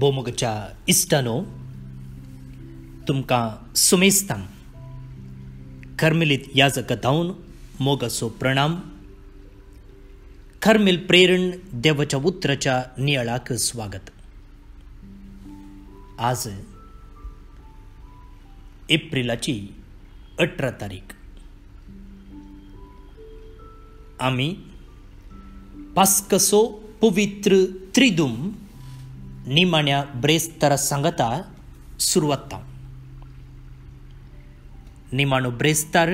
बोमोगच्या इश्टानो तुमकां सुमेस्तां कर्मेलीत याजक धांवन मोगाचो प्रणाम. कर्मेल प्रेरण देवाच्या उतराच्या नियाळाक स्वागत. आज एप्रिलाची 18 तारीख. आमी पास्कसो पवित्र त्रिदूम निमाण्या ब्रेस्तारा सांगता सुरवात. निमाणो ब्रेस्तार,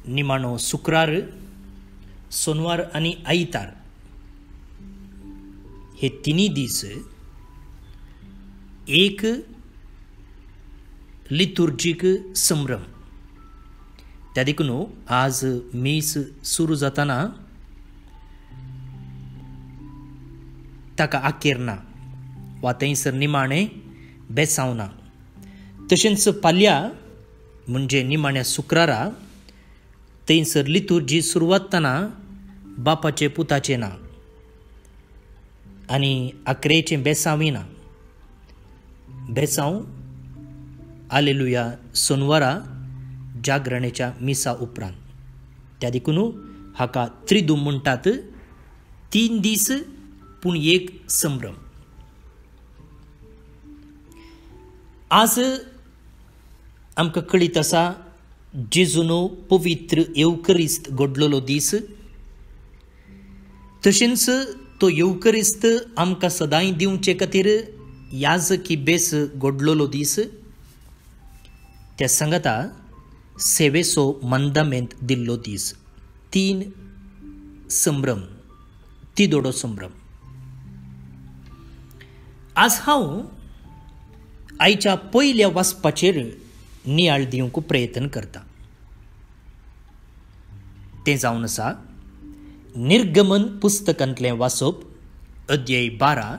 निमाणो शुक्रार, सोनवार आनी आयतार हे तिनी दीस एक लितुर्जीक संभ्रम. त्या देखून आज मीस सुरू जाताना ताका आखेर ना वा थंयसर निमाणें बेसांव ना. तशेंच फाल्यां म्हणजे निमाण्या शुक्रारा थंयसर लितुर्जी सुरवात जाताना बापाचे पुताचे ना आनी आखरेचें बेसांवय ना. बेसांव हालेलुया सोनवारा जागरणेच्या मिसा उपरांत. त्या देखून हाका त्रिदूम म्हणटात. 3 दीस पूण एक संभ्रम. आज आमकां कळीत आसा जेजूनो पवित्र येवकरिस्त घडलोलो दीस. तशेंच तो येवकरिस्त आमकां सदांय दिवचे खातीर याजकी बेस घडलोलो दीस. त्या सांगता सेवेचो मंदामेंत दिल्लो दीस. 3 संभ्रम, तिदोडो संभ्रम. आज हांव आयच्या पयल्या वाचपाचेर नियाळ दिवंक प्रयत्न करता. तें जावन आसा निर्गमन पुस्तकांतलें वाचप, अध्याय 12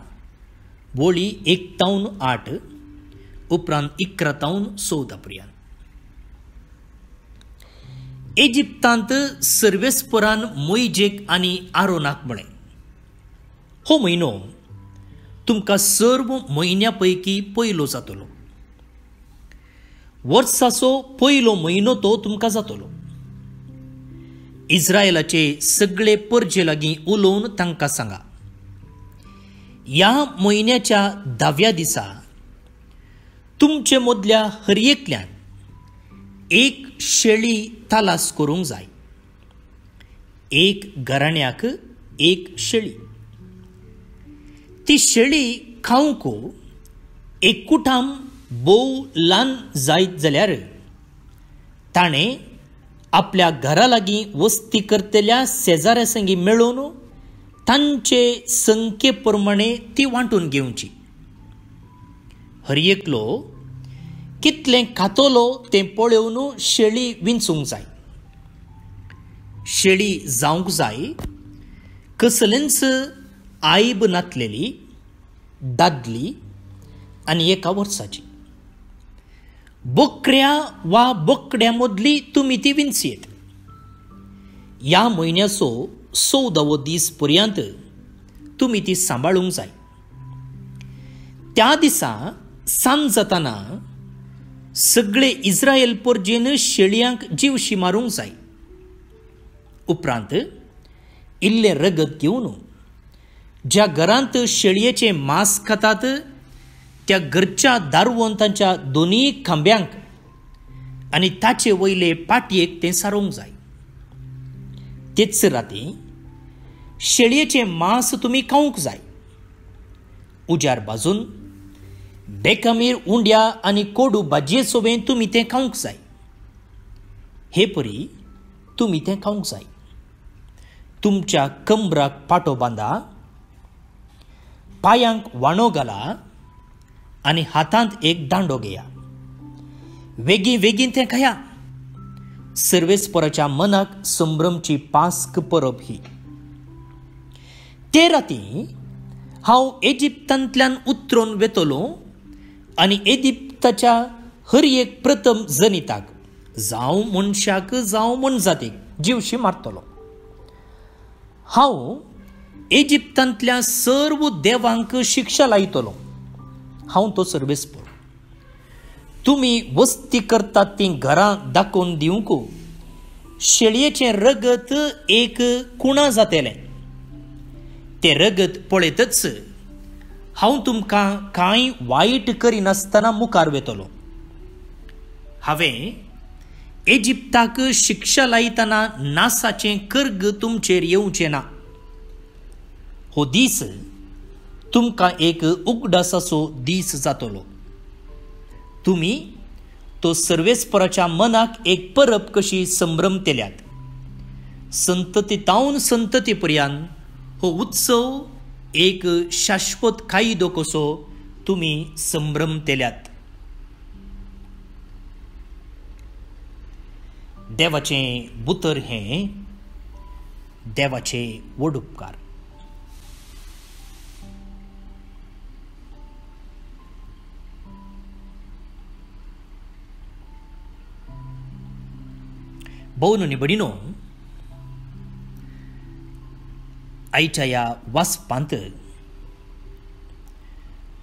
वळी 1 तावन 8 उपरांत 11 तावन 14 पर्यंत. इजिप्तांत सर्वेस्परान मोइजेक आनी आरोनाक म्हळें, हो म्हयनो तुमकां सर्व म्हयन्या पैकी पयलो जातलो. वर्साचो पयलो म्हयनो तो तुमकां जातलो. इस्रायलाचे सगळे परजे लागीं उलोवन तांकां सांगा, ह्या म्हयन्याच्या 10व्या दिसा तुमचे मदल्या हर एकल्यान एक शेळी तालास करूंक जाय. एक घराण्याक एक शेळी. ती शेळी खावंक एकूटाम बोव ल्हान जायत जाल्यार ताणें आपल्या घरा लागीं वस्ती करतल्या शेजाऱ्या संगी मेळोवन तांचे संख्ये प्रमाणे ती वांटून घेवची. हर एकलो कितलें खातलो तें पळोवन शेळी विंचूंक जाय. शेळी जावंक जाय कसलेंच आयब नातलेली, दादली आनी 1 वर्साची. बोकड्या वा बोकड्या मदली तुमी ती विंचयेत. ह्या म्हयन्याचो 14वो दीस पर्यंत तुमी ती सांबाळूंक जाय. त्या दिसा सांज जाताना सगळे इस्रायल परजेन शेळयांक जीवशी मारूंक जाय. उपरांत इल्लें रगत घेवन ज्या घरांत शेळयेचें मांस खातात त्या घरच्या दारवंतांच्या दोनी खांब्यांक आनी ताचे वयले पाटयेक तें सारोवंक जाय. तेच राती शेळयेचें मांस तुमी खावंक जाय. उजार भाजून बेकामीर उंड्या आनी कोडू भाजये सोबें तुमी तें खावंक जाय. हे परी तुमी तें खावंक जाय. तुमच्या कंबराक पाटो बांदा, पांयांक वाणो घाला आनी हातांत एक दांडो घेया. वेगीन तें खाया. सर्वेस्पराच्या मनाक संभ्रमची पास्क परब ही. ते राती हांव इजिप्तांतल्यान उतरून वेतलो आनी इजिप्ताच्या हर एक प्रथम जनिताक जावं मनशाक जावं मनजातीक जीवशी मारतलो. हांव इजिप्तांतल्या सर्व देवांक शिक्षा लायतलो हांव तो सर्वेस्पर. तुमी वस्ती करतात ती घरां दाखोवन दिवंक शेळयेचें रगत एक कुणा जातलें. तें रगत पळयतच हांव तुमकां कांय वायट करिनासतना मुखार वेतलो. हांवें इजिप्ताक शिक्षा लायतना नासाचें कर्ग तुमचेर येवचें ना. हो दीस तुमकां एक उगडासाचो दीस जातलो. तुमी तो सर्वेस्पराच्या मनाक एक परब कशी संभ्रमतेल्यात. संततीतावन संतती पर्यंत हो उत्सव एक शाश्वत कायदो कसो तुमी संभ्रमतेल्यात. देवाचें बुतर हें देवाचे व्हड उपकार. भोवन निबडिनो, आयच्या ह्या वाचपांत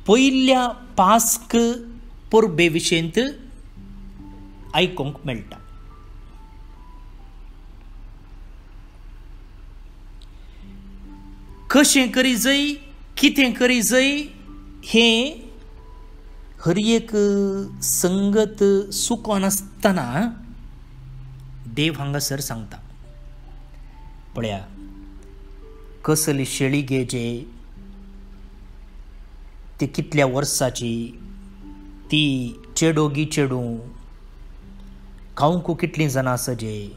पयल्या पास्क परबे विशयंत आयकूंक मेळटा. कशें करी जय, कितें करी जय हें हर एक संगत सुको नासतना देव हांगासर सांगता. पळया, कसली शेळी घेजे, ती कितल्या वर्साची, ती चेडोगी चेडू, खावंक कितलीं जाणां आसजे,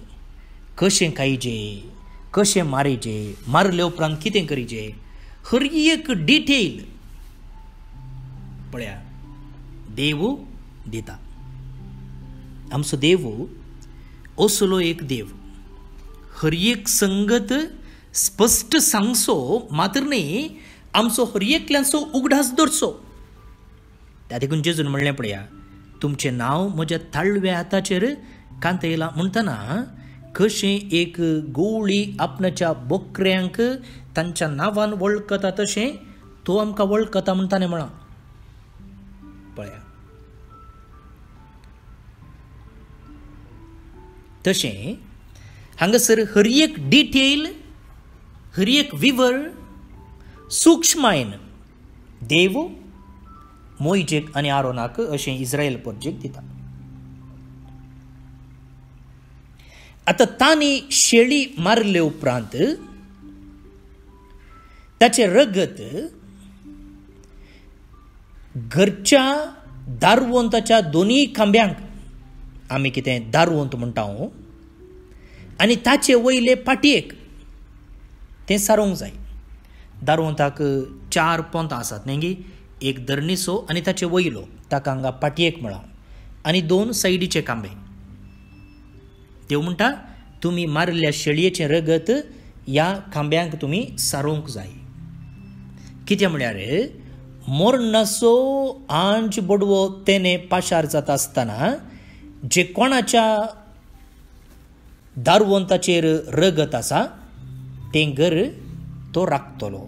कशें खायजे, कशें मारीचे, मारले उपरांत कितें करीचे, हर एक डिटेल पळया देव दिता. आमचो देव असलो एक देव हर एक संगत स्पश्ट सांगचो मात्र न्ही, आमचो हर एकल्यांचो उगडास धरचो. त्या देखून जेजून म्हणलें पळया, तुमचें नांव म्हज्या ताळव्या हाताचेर कांतयलां म्हणटना कशें एक गोवळी आपणाच्या बोकऱ्यांक तांच्या नांवान वळखता तशें तो आमकां वळखता म्हणटालें म्हणा. पळया, तशें हांगासर हर एक डिटेल, हर एक विवर सूक्ष्मायेन देव मोइजेक आनी आरोनाक अशें इस्रायल परजेक दिता. आतां तांणी शेळी मारले उपरांत ताचें रगत घरच्या दारवंताच्या दोनी खांब्यांक, आमी कितें दारवंत म्हणटा, आनी ताचे वयले पाटयेक तें सारोंक जाय. दारवंताक 4 पोंतां आसात न्ही, एक दर्निसो आनी ताचे वयलो ताका हांगा पाटयेक म्हळां, आनी 2 सायडीचे खांबे. देव म्हणटा तुमी मारल्या शेळयेचें रगत ह्या खांब्यांक तुमी सारोंक जाय. कितें म्हळ्यार मोरणाचो आंज बडवो तेने पाशार जाता आसतना जे कोणाच्या दारवंताचेर रगत आसा तें घर तो राखतलो.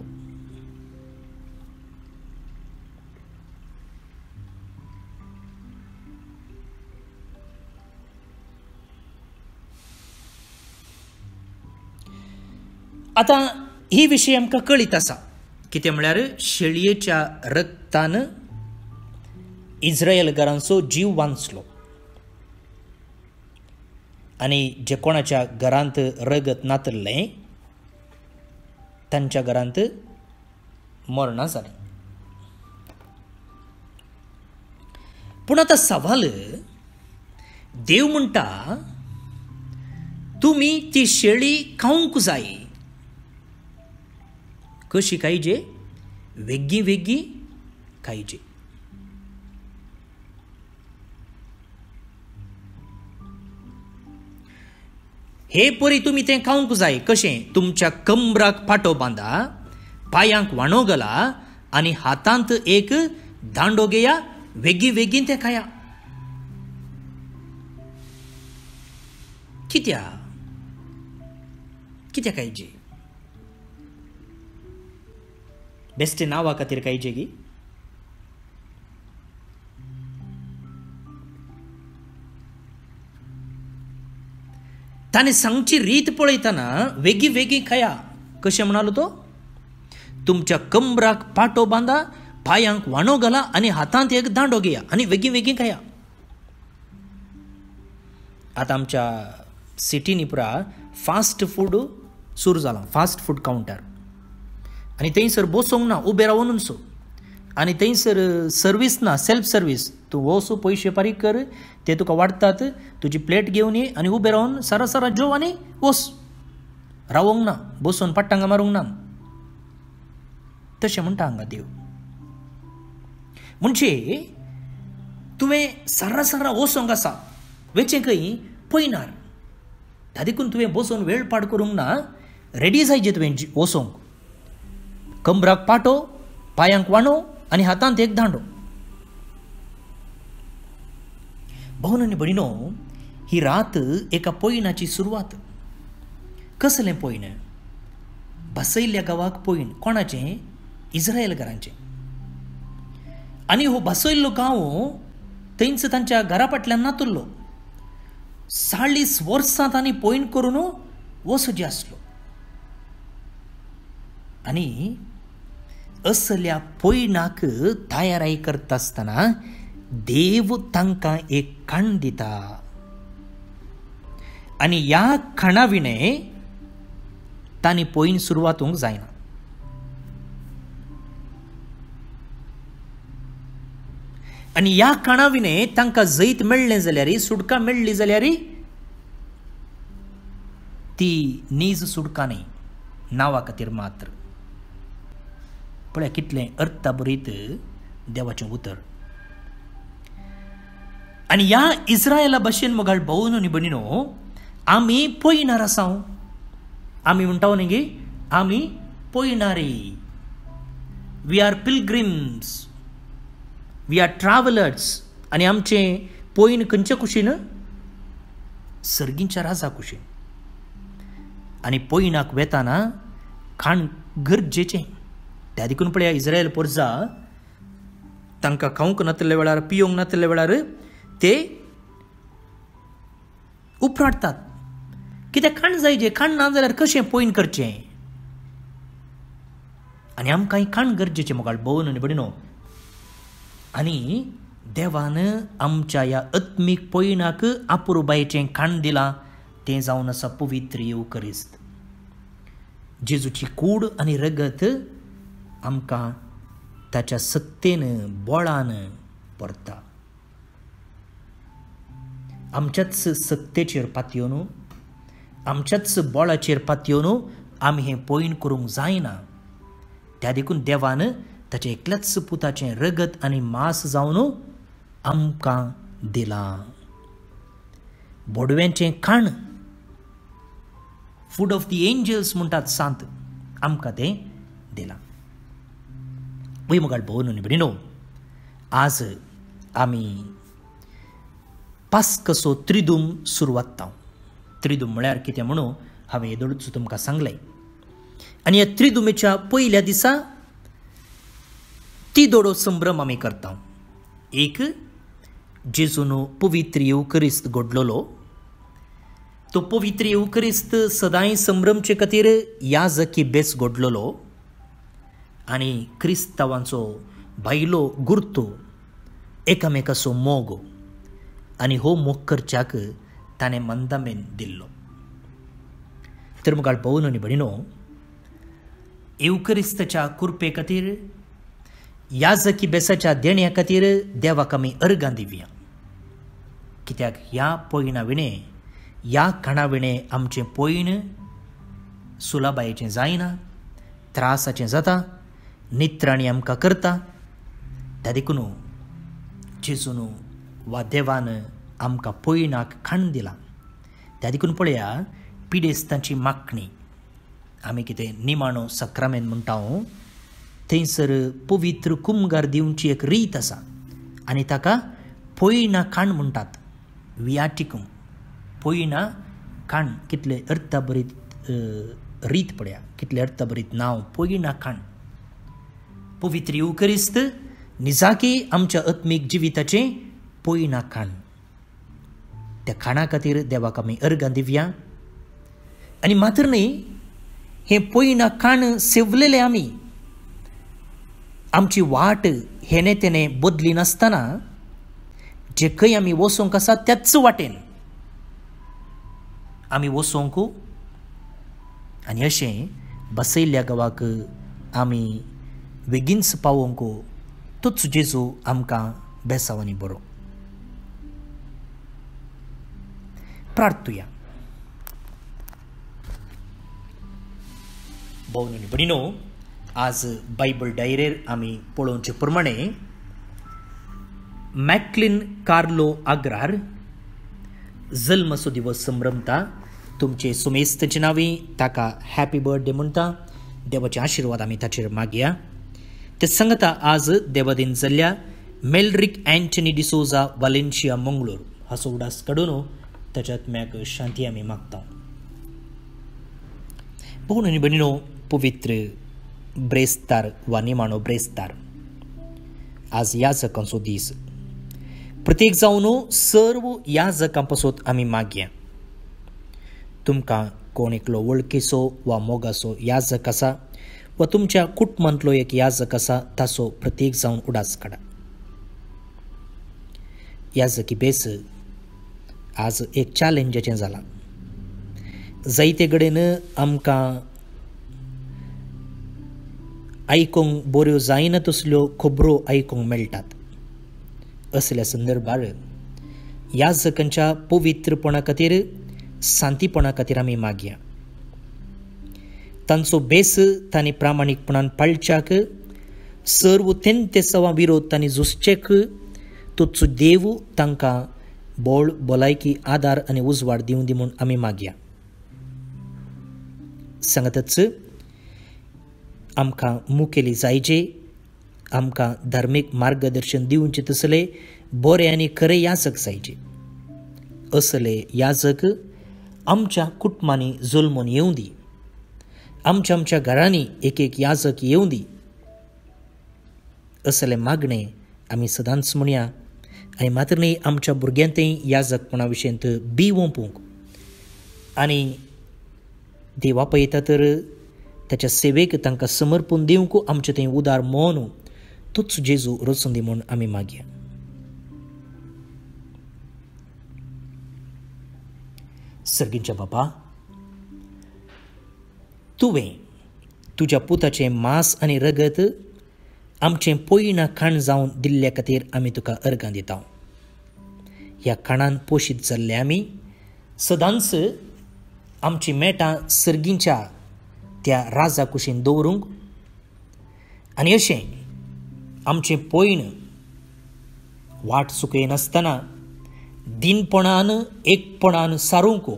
आतां ही विशय आमकां कळीत आसा. कितें म्हळ्यार शेळयेच्या रगतान इस्रायल घरांचो जीव वांचलो, आनी जे कोणाच्या घरांत रगत नातल्लें तांच्या घरांत मरणां जालीं. पूण आतां सवाल, देव म्हणटा तुमी ती शेळी खावंक जाय. कशी खायजे? वेग्गी वेग्गी खायजे. हे परी तुमी तें खावंक जाय. कशें? तुमच्या कमराक फाटो बांदा, पांयांक वांडो घाला आनी हातांत एक दांडो घेया, वेग्गी वेगीन तें खाया. कित्याक खायजे? बेश्टे नांवा खातीर काही जेगी ताणें सांगची रीत पळयतना वेगळी वेगळी खया. कशें म्हणालो तो, तुमच्या कंबराक पाटो बांदा, पांयांक वाणो घाला आनी हातांत एक दांडो घेया आनी वेगळी वेगळी खया. आतां आमच्या सिटीनी पुरा फास्ट फूड सुरू जालां, फास्ट फूड कावंटर, आनी थंयसर बसोंक ना, उबे रावून सो, आनी थंयसर सर्वीस ना, सेल्फ सर्वीस. तूं वचू पयशे फारीक कर, ते तुका वाडटात, तुजी प्लेट घेवन ये आनी उबे रावन सरा जेव आनी वच. रावोंक ना, बसून पट्टांगा मारूंक ना. तशें म्हणटा हांगा देव. म्हणजे तुवें सरा वचोंक आसा, वेचें खंय पयनार. धा देखून तुवें बसून वेळ पाड करूंक ना, रेडी जायचें तुवें वचोंक. कंबराक पाटो, पांयांक वाणो आनी हातांत एक दांडो. भावन आनी भयणो, ही रात एका पयणाची सुरवात. कसलें पयण? बसयल्ल्या गांवाक पयण. कोणाचें? इस्रायेलकारांचें. आनी हो बसयल्लो गांव थंयच तांच्या घरा फाटल्यान नातुरलो. 40 वर्सां तांणी पयण करून वचचें आसलो. आनी असल्या पयणाक तयाराई करता आसतना देव तांकां एक खाण दिता. आनी ह्या खाणा विणें तांणी पयण सुरवातूंक जायना. आनी ह्या खाणा विणें तांकां जैत मेळ्ळें जाल्यार, सुडका मेळ्ळी जाल्यार ती नीज सुडका न्ही, नांवा खातीर मात्र. पळय कितलें अर्थभरीत देवाचें उतर. आनी ह्या इस्रायला भाशेन मोगाळ भावन आनी भयणीनो, आमी पयणार आसा. आमी म्हणटा न्ही, आमी पयणारी. We are pilgrims, we are travellers. आनी आमचें पयण खंयच्या कुशीन? सर्गींच्या राजा कुशीन. आनी पयणाक वेताना खाण गरजेचें. त्या देखून पळया, इस्रायल पोरजा तांकां खावंक नातल्या वेळार, पियोंक नातल्या वेळार ते उपराडटात. कित्याक खाण जायचें. खाण ना जाल्यार कशें पयण करचें? आनी आमकां खाण गरजेचें मोगाळ भावन आनी भयणीनो. आनी देवान आमच्या ह्या आत्मीक पयणाक आपुरबायेचें खाण दिलां, तें जावन आसा पवित्र येवकरिस्त. जेजूची कूड आनी रगत आमकां ताच्या सत्तेन, बोळान परता. आमच्याच सत्तेचेर पातयेवन, आमच्याच बोळाचेर पातयेवन आमी हें पयण करूंक जायना. त्या देखून देवान ताचे एकल्याच पुताचें रगत आनी मांस जावन आमकां दिलां. बोडव्यांचें खाण, फूड ऑफ द एंजल्स म्हणटात सांत, आमकां तें दिलां. वय मोगाळ भावन आनी भयणीनो, आज आमी पास्कसो त्रिदूम सुरवात. त्रिदूम म्हळ्यार कितें म्हणून हांवें येदोळूच तुमकां सांगलें. आनी ह्या त्रिदुमेच्या पयल्या दिसा तिदोडो संभ्रम आमी करता. एक, जेजून पवित्र येवकरिस्त घडलोलो. तो पवित्र येवकरिस्त सदांय संभ्रमचे खातीर याजकी बेस घडलोलो. आनी क्रिस्तांवांचो भायलो गुर्तो, एकामेकाचो मोग, आनी हो मोग करच्याक ताणें मंदामेन दिल्लो. तर मुखार भावन आनी भयणीनो, येवकरिस्ताच्या कुरपे खातीर, याजकी बेसाच्या देण्या खातीर देवाक आमी अर्गां दिवया. कित्याक ह्या पयणा विणें, ह्या खाणा विणें आमचें पयण सुलाबायेचें जायना, त्रासाचें जाता, नित्राणी आमकां करता. त्या देखून जेजून वा देवान आमकां पयणाक खाण दिलां. त्या देखून पळया, पिडेस्तांची मागणी आमी कितें निमाणो सक्रामेंत म्हणटा, थंयसर पवित्र कुमगार दिवची एक रीत आसा आनी ताका पयणा खाण म्हणटात. वियाटिकूम, पयणा खाण. कितले अर्थभरीत रीत पळया, कितले अर्थभरीत नांव, पयणा खाण. पवित्र युकरिस्त निजाकी आमच्या आत्मीक जिविताचे पयना खाण. त्या खाणा खातीर देवाक आमी अर्गां दिवया. आनी मात्र न्ही, हे पयना खाण सेवलेले आमी आमची वाट हेने तेने बदली नासतना जे खंय आमी वचोंक आसा त्याच वाटेन आमी वचोंक आनी अशें बसयल्ल्या गांवाक आमी बेगीनच पावोंक तोच जेजू आमकां बेसांवांनी बरो. प्रार्थुया. भोवन आनी भयणीनो, आज बायबल डायरेर आमी पळोवचे प्रमाणे मॅकक्लिन कार्लो आग्रार जल्मचो दिवस संभ्रमता. तुमचे सुमेस्तचे नावी ताका हॅपी बर्थडे म्हणटा. देवाचे आशिर्वाद आमी ताचेर मागया. ते सांगता आज देवादीन जाल्ल्या मेलरिक अँटनी डिसोजा वालेन्शिया मंगळूर हाचो उडास काडून ताच्या आत्म्याक शांती आमी मागता. भोवन आनी भयणीनो, पवित्र ब्रेस्तार वा निमाणो ब्रेस्तार आज याजकांचो दीस. प्रत्येक जावन सर्व याजकां पासत आमी मागया. तुमकां कोण एकलो वळखीचो वा मोगाचो याजक आसा वा तुमच्या कुटुंबांतलो एक याजक आसा ताचो प्रत्येक जावन उडास काडा. याजकी बेस आज एक चॅलेंजाचें जालां. जायते कडेन आमकां आयकूंक बऱ्यो जायना तसल्यो खबरो आयकूंक मेळटात. असल्या संदर्भार याजकांच्या पवित्रपणा खातीर, शांतीपणा खातीर आमी मागया. तांचो बेस तांणी प्रामाणीकपणान पाळच्याक, सर्व तेंते सवा विरोध तांणी झुजचेक तोच देव तांकां बोळ, भलायकी, आदार आनी उजवाड दिवं दी म्हूण आमी मागया. सांगतच आमकां मुखेली जायचे, आमकां धार्मीक मार्गदर्शन दिवचे तसले बरे आनी खरे याजक जायचे. असले याजक आमच्या कुटुंबांनी जल्मून येवं दी. आमच्या घरांनी एक एक याजक येवं दी. असले मागणे आमी सदांच म्हणया. आनी मात्र न्ही, आमच्या भुरग्यांतय याजकपणा विशयंत बिवोवपूंक आनी देवा पळयता तर ताच्या सेवेक तांकां समर्पण दिवंक आमचें थंय उदार मोन तोच जेजू रचून दी म्हूण आमी मागया. सर्गींच्या बाबा, तुवें तुज्या पुताचें मांस आनी रगत आमचें पयना खाण जावन दिल्ल्या खातीर आमी तुका अर्गां दिता. ह्या खाणान पोशीत जाल्ले आमी सदांच आमची मेटां सर्गींच्या त्या राजा कुशीन दवरूंक आनी अशें आमचें पयण वाट चुकय नासतना दिनपणान एकपणान सारूंक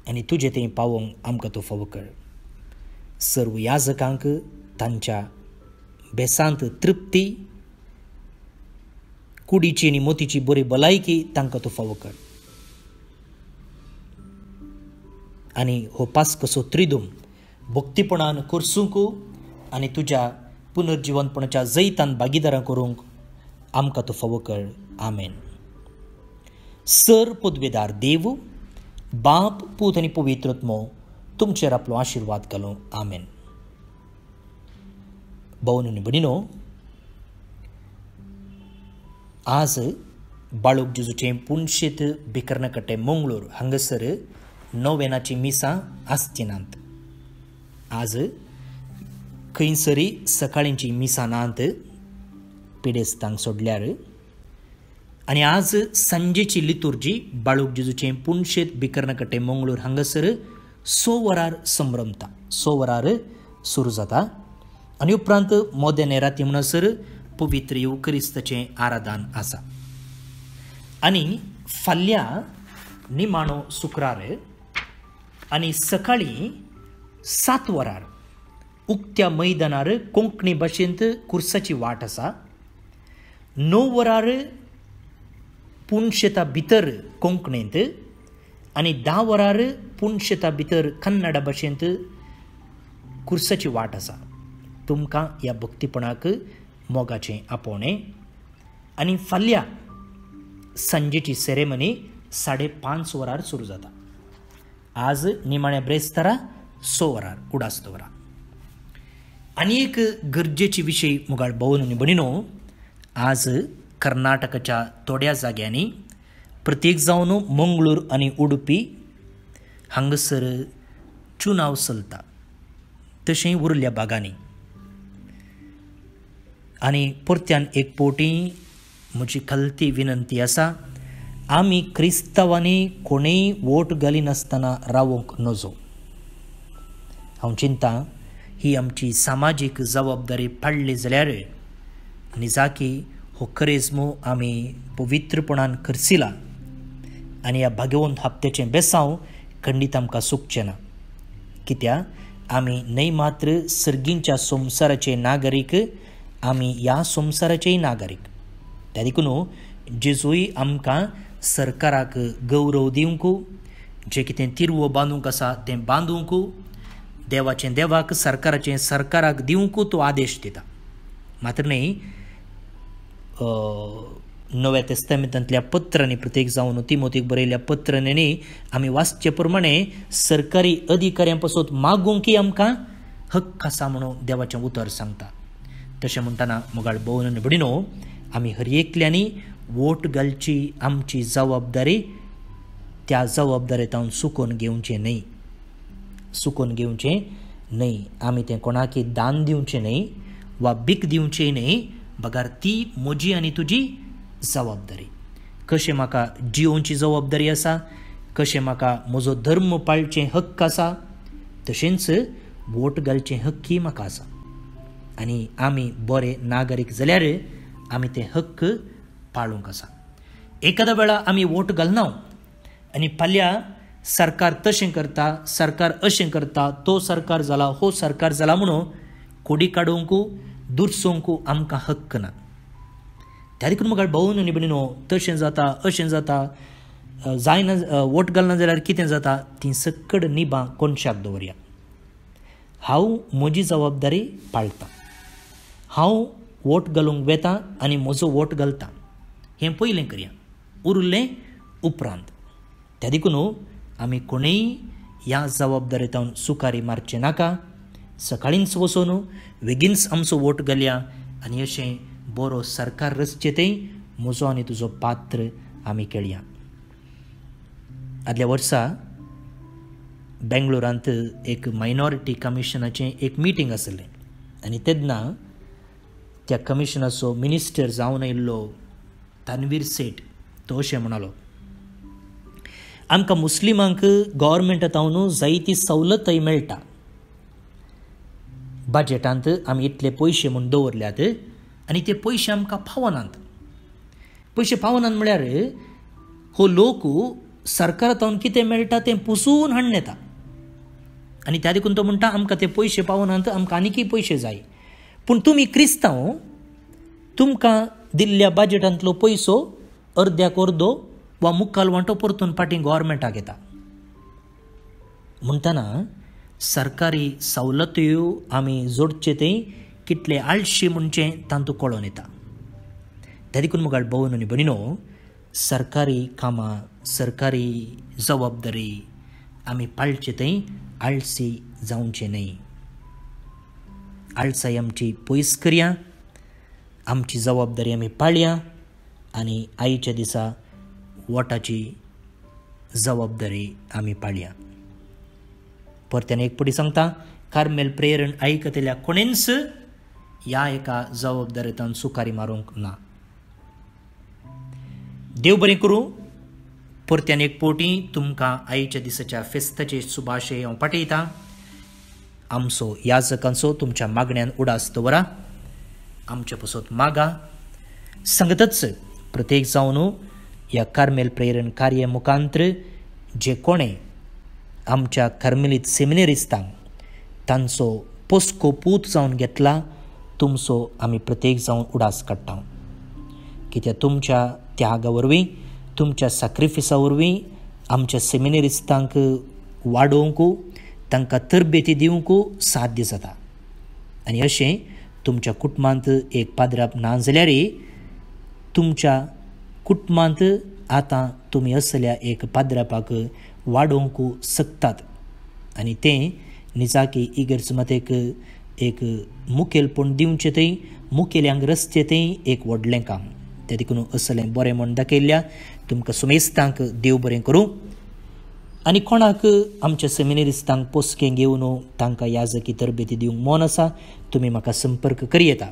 आनी तुजे थंय पावोवंक आमकां तूं फावो कर. सर्व याजकांक तांच्या बेसांत तृप्ती, कुडीची आनी मोतीची बरी भलायकी तांकां तूं फावो कर. आनी हो पास्कसो त्रिदूम भक्तीपणान करसूंक आनी तुज्या पुनर्जिवनपणाच्या जैतान भागीदारां करूंक आमकां तूं फावो कर. आमेन. सर पदवेदार देव, बाप, पूत आनी पवित्रत्मो तुमचेर आपलो आशिर्वाद घालूं. आमेन. भोवन आनी भयणीनो, आज बाळूक जेजूचें पुणशेत बिकर्णकट्टे मंगळूर हांगासर नोवेनाची मिसां आसचिनात. आज खंयसरी सकाळींची मिसां नात, पिडेस्तांक सोडल्यार. आनी आज सांजेची लितुर्जी बाळूक जेजूचें पुणशेत बिकर्णकट्टे मंगळूर हांगासर 6 वरार संभ्रमता. 6 वरार सुरू जाता. आनी उपरांत मोदेने राती म्हणसर पवित्र युकरिस्ताचें आराधन आसा. आनी फाल्यां निमाणो शुक्रार आनी सकाळीं 7 वरार उक्त्या मैदानार कोंकणी भाशेंत कुर्साची वाट आसा. 9 वरार पुणशेता भितर कोंकणींत आनी 10 वरार पुणशेता भितर कन्नड भाशेंत कुर्साची वाट आसा. तुमकां ह्या भक्तीपणाक मोगाचें आपोवणें. आनी फाल्यां सांजेची सेरेमनी 5:30 वरार सुरू जाता. आज निमाण्या ब्रेस्तारा 6 वरार उडास्त वरां. आनी एक गरजेची विशय मुगाळ भोवन आनी भणिनो, आज कर्नाटकाच्या थोड्या जाग्यांनी प्रत्येक जावन मंगळूर आनी उडुपी हांगसर चुनाव चलता, तशें उरल्या भागांनी. आनी परत्यान एक पोटी म्हजी खालती विनंती आसा, आमी क्रिस्तांवांनी कोणेय वोट घालिनासतना रावूंक नजो. हांव चिंतां ही आमची सामाजीक जबाबदारी पाळली जाल्यार निजाकी हो करेजमो आमी पवित्रपणान करसिला आनी ह्या भाग्यवंत हप्त्याचें बेसांव खंडीत आमकां चुकचें ना. कित्याक आमी न्हय मात्र सर्गींच्या संवसाराचे नागरीक, आमी ह्या संवसाराचेय नागरीक. त्या देखून जेजूय आमकां सरकाराक गौरव दिवंक, जें कितें तिरवो बांदूंक आसा तें बांदूंक, देवाचें देवाक सरकाराचें सरकाराक दिवंक तो आदेश दिता. मात्र न्हय नव्या तेस्तामेंतांतल्या पत्रांनी प्रत्येक जावन तिमोथीक बरयल्ल्या पत्रांनी आमी वाचचे प्रमाणे सरकारी अधिकाऱ्यां पासून मागूंकय आमकां हक्क आसा म्हणून देवाचें उतर सांगता. तशें म्हणटना मुगाळ भोवन आनी भणिनो, आमी हर एकल्यांनी वोट घालची आमची जबाबदारी, त्या जबाबदारेंत चुकोवन घेवचें न्हय, चुकोवन घेवचें न्हय. आमी तें कोणाकय दान दिवचें न्हय वा भीक दिवचें न्हय, बगार ती म्हजी आनी तुजी जबाबदारी. कशें म्हाका जिवोवची जबाबदारी आसा, कशें म्हाका म्हजो धर्म पाळचें हक्क आसा, तशेंच वोट घालचें हक्कय म्हाका आसा. आनी आमी बरे नागरीक जाल्यार आमी ते हक्क पाळूंक आसा. एखाद्या वेळा आमी वोट घालना आनी फाल्यां सरकार तशें करता, सरकार अशें करता, तो सरकार जाला, हो सरकार जाला म्हणून कोडी काडूंक दुरसोवंक आमकां हक्क ना. त्या देखून म्हाका भोवन आनी भणिनो, तशें जाता अशें जाता, जायना वोट घालना जाल्यार कितें जाता, ती सकड निभां कोनशाक दवरया. हांव म्हजी जबाबदारी पाळटां, हांव वोट घालूंक वेतां आनी म्हजो वोट घालतां, हें पयलें करया, उरलें उपरांत. त्या देखून आमी कोणेय ह्या जबाबदारेंत सुकारी मारचें नाका. सकाळींच वचून बेगीनच आमचो वोट घालया आनी अशें बरो सरकार रचचें तें म्हजो आनी तुजो पात्र आमी केळया. आदल्या वर्सा बेंगलोरांत एक मायनॉरिटी कमिशनाचें एक मिटींग आसलें आनी तेन्ना त्या कमिशनाचो मिनिस्टर जावन आयिल्लो तानवीर सेठ तो अशें म्हणलो, आमकां मुस्लिमांक गव्हर्मेंटांतल्यान जायती सवलतय मेळटा, बजेटांत आमी इतले पयशे म्हूण दवरल्यात आनी ते पयशे आमकां पावनात. पयशे पावनात म्हळ्यार हो लोक सरकारांतल्यान कितें मेळटा तें पुसून हाडून येता आनी त्या देखून तो म्हणटा आमकां ते पयशे पावनात, आमकां आनीकय पयशे जाय. पूण तुमी क्रिस्तांव तुमकां दिल्ल्या बजेटांतलो पयसो अर्द्याक अर्दो वा मुक्काल वांटो परतून फाटीं गव्हर्मेंटाक येता. म्हणटना सरकारी सवलत्यो आमी जोडचे तें कितले आळशी म्हणचें तांतूं कळोन येता. त्या देखून मुगाळ भोवन आनी भणिनो, सरकारी कामां, सरकारी जबाबदारी आमी पाळचे तें आळसी जावचें न्हय. आळसाय आमची पयस करया, आमची जबाबदारी आमी पाळया आनी आयच्या दिसा वोटाची जबाबदारी आमी पाळया. परत्यान एक पटी सांगता, कार्मेल प्रेयरन आयकतल्या कोणेंच ह्या एका जबाबदारेंत सुकारी मारूंक ना. देव बरें करूं. परत्यान एक पोटी तुमकां आयच्या दिसाच्या फेस्ताचे शुभाशय हांव पाठयतां. आमचो याजकांचो तुमच्या मागण्यांत उडास दवरा, आमचे पासून मागा. सांगतच प्रत्येक जावन ह्या कार्मेल प्रेरण कार्य मुखांत्र जे कोणे आमच्या कार्मेलीत सेमिनेरिस्तांक तांचो पोस्को पूत जावन घेतला, तुमचो आमी प्रत्येक जावन उडास काडटा. कित्याक तुमच्या त्यागा वरवीं, तुमच्या सॅक्रिफिसा वरवीं आमच्या सेमिनेरिस्तांक वाडोवंक, तांकां तरबेती दिवंक साध्य जाता. आनी अशें तुमच्या कुटुंबांत एक पाद्राप ना जाल्यारय तुमच्या कुटुंबांत आतां तुमी असल्या एक पाद्रापाक वाडोवंक शकतात आनी तें निजाकी इगर्जमतेक एक मुखेलपण दिवचें थंय मुखेल्यांक रस्ते थंय एक व्हडलें काम ते देखून असलें बरें म्हण दाखयल्ल्या तुमकां सुमेस्तांक देव बरें करूं आनी कोणाक आमच्या सेमिनेरिस्तांक पोसकें घेवन तांकां याजकी तरबेती दिवंक मोन आसा तुमी म्हाका संपर्क करी येता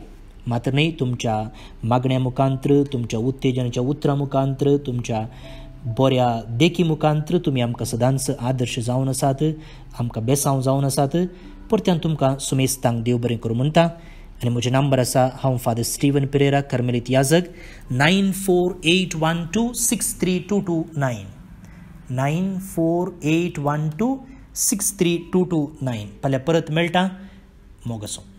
मात्र न्ही तुमच्या मागण्या मुखांत्र तुमच्या उत्तेजनाच्या उतरां मुखांत्र तुमच्या बऱ्या देखी मुखांत्र तुमी आमकां सदांच आदर्श जावन आसात आमकां बेसांव जावन आसात परत्यान तुमकां सुमेस्तांक देव बरें करूं म्हणटा आनी म्हजें नंबर आसा हांव फादर स्टीवन पेरेरा कर्मेलीत याजक 9481263229 9481263229 फाल्यां परत मेळटा मोग आसूं.